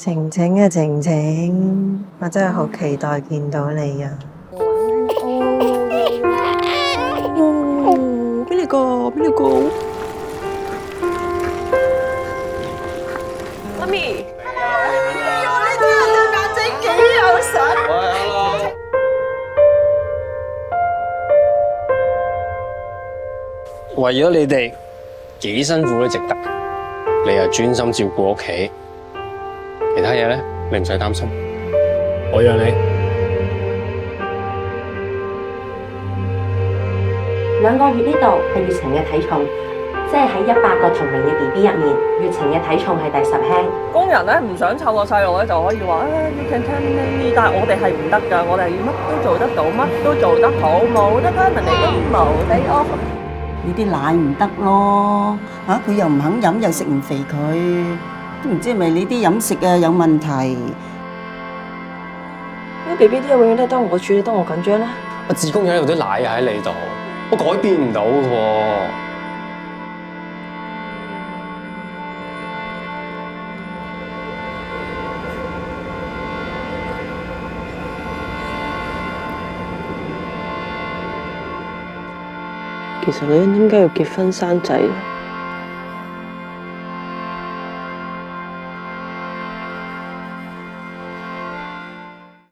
晴晴啊，晴晴，我真係好期待見到你啊！邊你個？邊你個？媽咪，你睇下對眼仔幾有神！為咗你哋幾辛苦都值得，你又專心照顧屋企，其他嘢咧你唔使擔心，我養你。2個月呢度係月晴嘅體重，即係喺100個同齡嘅 BB 入面，月晴嘅體重係第10輕。工人咧唔想湊個細路咧就可以話you can terminate me，但係我哋係唔得㗎，我哋要乜都做得到，乜都做得好，冇得 terminate都冇得 off。你啲奶唔得咯，佢又唔肯飲，又食唔肥佢，都唔知係咪你啲飲食啊有問題。啲 B B 啲嘢永遠都係得我處理，得我緊張咧。我子宮有啲奶喺你度，我改變唔到嘅喎。其實你點解要結婚生仔咧？